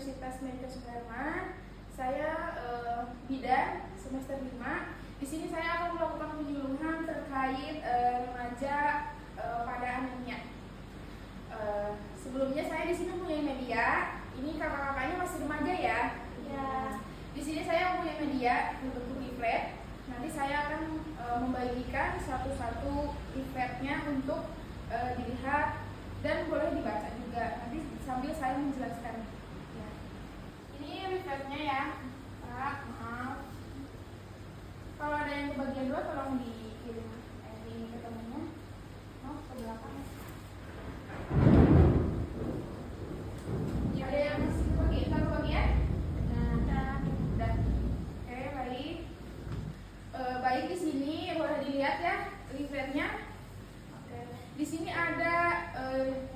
Universitas Medika Sudarman. Saya bidan semester 5. Di sini saya akan melakukan penyuluhan terkait remaja pada anemia. Sebelumnya saya di sini punya media. Ini kakak-kakaknya masih remaja ya? Ya. Di sini saya punya media berbentuk leaflet. Nanti saya akan membagikan satu-satu leafletnya untuk dilihat dan boleh dibaca juga. Nanti sambil saya menjelaskan. Ya. Ini leafletnya ya, Pak. Maaf. Kalau ada yang kebagian dua, tolong dikirim di ketemunya. Oh, ke belakang. Ada yang masih kebagian? Satu bagian? Nah, udah. Oke, baik. Baik, di sini boleh dilihat ya leafletnya. Oke. Di sini ada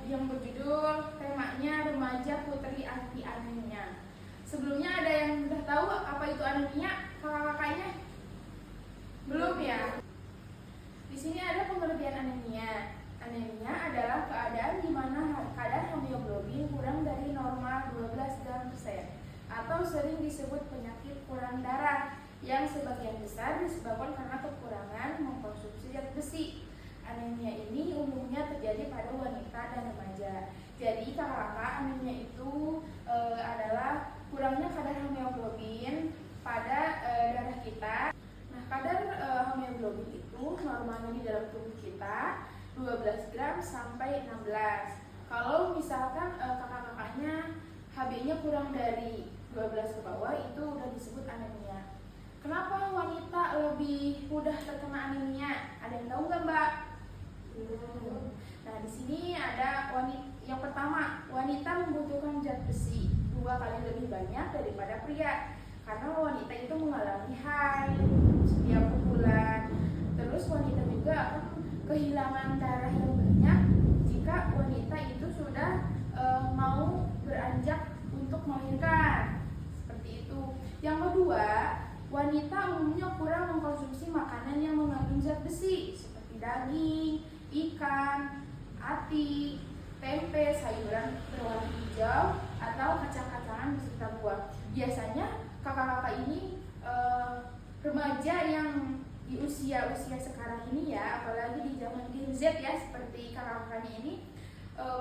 yang berjudul temanya remaja putri anti anemia. Sebelumnya ada yang udah tahu apa itu anemia, kakak-kakaknya? Belum ya? Di sini ada pengertian anemia. Anemia adalah keadaan di mana kadar hemoglobin kurang dari normal 12 gram per sen, atau sering disebut penyakit kurang darah, yang sebagian besar disebabkan karena kekurangan mengkonsumsi zat besi. Anemia ini umumnya terjadi pada wanita dan remaja. Jadi kakak-kakak, anemia itu adalah kurangnya kadar hemoglobin pada darah kita. Nah, kadar hemoglobin itu normalnya di dalam tubuh kita 12 gram sampai 16. Kalau misalkan kakak-kakaknya HB-nya kurang dari 12 ke bawah, itu udah disebut anemia. Kenapa wanita lebih mudah terkena anemia? Ada yang tahu nggak, Mbak? Nah, di sini ada yang pertama, wanita membutuhkan zat besi 2 kali lebih banyak daripada pria, karena wanita itu mengalami haid setiap bulan. Terus wanita juga akan kehilangan darah yang banyak jika wanita itu sudah mau beranjak untuk melahirkan. Seperti itu. Yang kedua, wanita umumnya kurang mengkonsumsi makanan yang mengandung zat besi seperti daging, ikan, ati, tempe, sayuran berwarna hijau, atau kacang-kacangan beserta buah. Biasanya kakak-kakak ini remaja yang di usia-usia sekarang ini ya, apalagi di zaman Gen Z ya, seperti kakak-kakaknya ini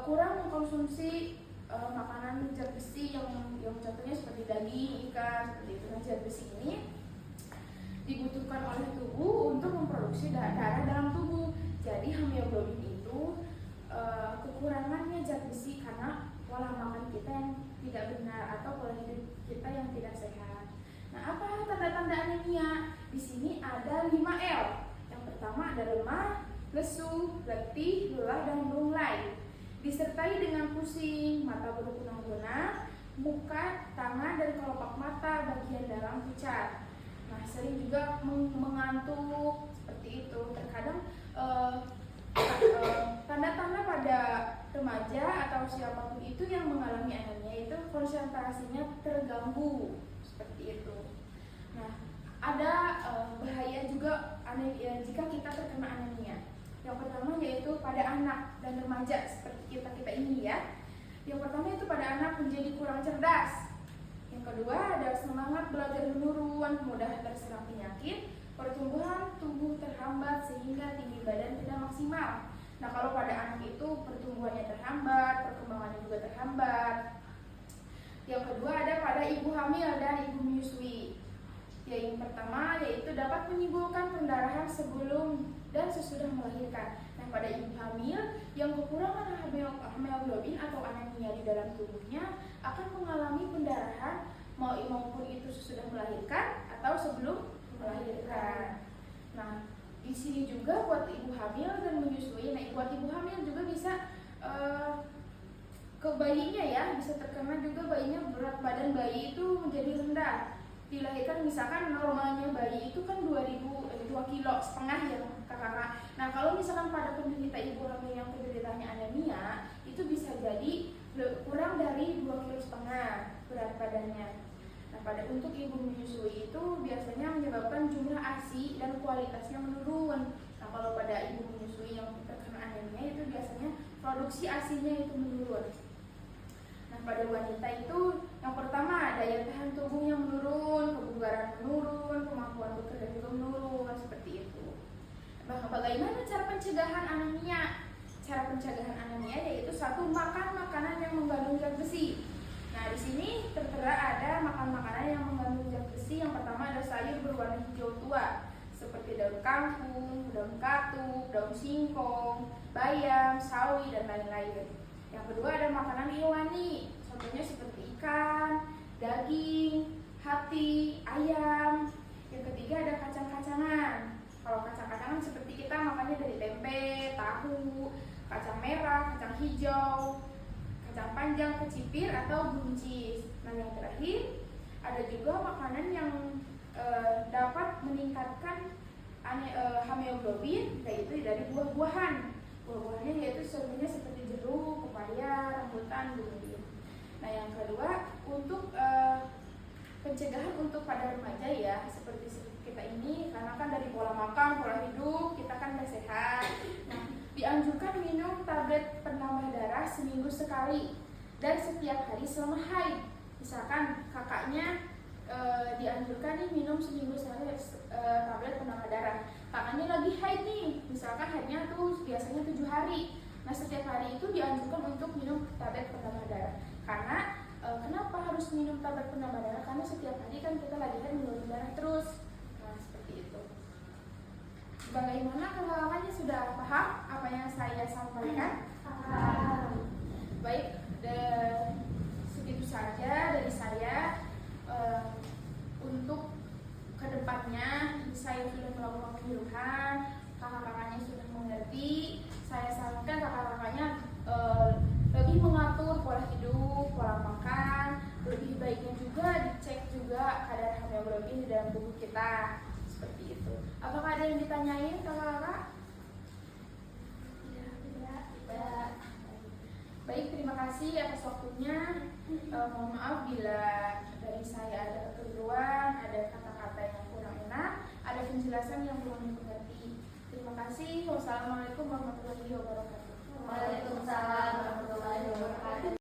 kurang mengkonsumsi makanan zat besi yang contohnya seperti daging, ikan, seperti itu. Nah, zat besi ini dibutuhkan oleh tubuh untuk memproduksi darah dalam tubuh. Jadi hemoglobin itu kekurangannya zat besi karena pola makan kita yang tidak benar atau pola hidup kita yang tidak sehat. Nah, apa tanda-tanda anemia? Di sini ada 5L. Yang pertama ada lemah, lesu, letih, lelah, dan lunglai. Disertai dengan pusing, mata berkunang-kunang, muka, tangan, dan kelopak mata bagian dalam pucat. Nah, sering juga mengantuk seperti itu. Terkadang tanda-tanda pada remaja atau siapapun itu yang mengalami anemia itu konsentrasinya terganggu seperti itu. Nah, ada bahaya juga anemia jika kita terkena anemia. Yang pertama yaitu pada anak dan remaja seperti kita ini ya. Yang pertama itu pada anak menjadi kurang cerdas. Yang kedua ada semangat belajar menurun, mudah terserang penyakit, pertumbuhan tubuh terhambat sehingga tinggi badan tidak maksimal. Nah, kalau pada anak itu pertumbuhannya terhambat, perkembangannya juga terhambat. Yang kedua ada pada ibu hamil dan ibu menyusui. Yang pertama yaitu dapat menimbulkan pendarahan sebelum dan sesudah melahirkan. Nah, pada ibu hamil yang kekurangan hemoglobin atau anemia di dalam tubuhnya akan mengalami pendarahan maupun itu sesudah melahirkan atau sebelum melahirkan. Nah, di sini juga buat ibu hamil dan menyusui. Nah, buat ibu hamil juga bisa ke bayinya ya, bisa terkena juga bayinya, berat badan bayi itu menjadi rendah. Dilahirkan misalkan normalnya bayi itu kan 2 kilo setengah ya kakak. Nah, kalau misalkan pada penderita ibu hamil yang penderitanya anemia, itu bisa jadi kurang dari 2 kilo setengah berat badannya. Nah, untuk ibu menyusui itu biasanya menyebabkan jumlah ASI dan kualitasnya menurun. Nah, kalau pada ibu menyusui yang terkena anemia itu biasanya produksi ASI-nya itu menurun. Nah, pada wanita itu Yang pertama, daya tahan tubuhnya menurun, kebugaran menurun, kemampuan bekerja juga menurun, seperti itu. Bagaimana cara pencegahan anemia? Cara pencegahan anemia yaitu satu, makan makanan yang mengandung zat besi. Nah, di sini tertera ada makan makanan yang mengandung zat besi. Yang pertama ada sayur berwarna hijau tua, seperti daun kangkung, daun katuk, daun singkong, bayam, sawi, dan lain-lain. Yang kedua ada makanan hewani, contohnya seperti ikan, daging, hati, ayam. Yang ketiga ada kacang-kacangan. Kalau kacang-kacangan seperti kita makannya dari tempe, tahu, kacang merah, kacang hijau, kacang panjang, kecipir, atau buncis. Nah, yang terakhir ada juga makanan yang dapat meningkatkan hemoglobin, yaitu dari buah-buahan. Buah-buahannya yaitu contohnya seperti jeruk, pepaya, rambutan, buah. Nah, yang kedua untuk pencegahan untuk pada remaja ya, seperti kita ini, karena kan dari pola makan, pola hidup kita kan gak sehat. Nah, dianjurkan minum tablet penambah darah seminggu sekali dan setiap hari selama haid. Misalkan kakaknya dianjurkan nih minum seminggu sekali tablet penambah darah. Kakaknya lagi haid nih, misalkan haidnya tuh biasanya 7 hari. Nah, setiap hari itu dianjurkan untuk minum tablet penambah darah. Karena kenapa harus minum tablet penambah darah? Karena setiap hari kan kita lagi haid menurun darah terus. Nah, seperti itu. Bagaimana kakak-kakaknya sudah paham apa yang saya sampaikan? Baik, segitu saja dari saya. Untuk kedepannya saya sudah melakukan penyuluhan, kakak-kakaknya sudah mengerti. Saya sarankan kakak-kakaknya lebih mengatur pola hidup, pola makan. Lebih baiknya juga dicek juga kadar hemoglobin di dalam tubuh kita, seperti itu. Apakah ada yang ditanyain kakak-kakak? Tidak. Baik, terima kasih atas waktunya. Mohon maaf bila dari saya ada kekeliruan, ada kata-kata yang kurang enak, ada penjelasan yang belum dimengerti. Terima kasih. Wassalamualaikum warahmatullahi wabarakatuh. Waalaikumsalam warahmatullahi wabarakatuh.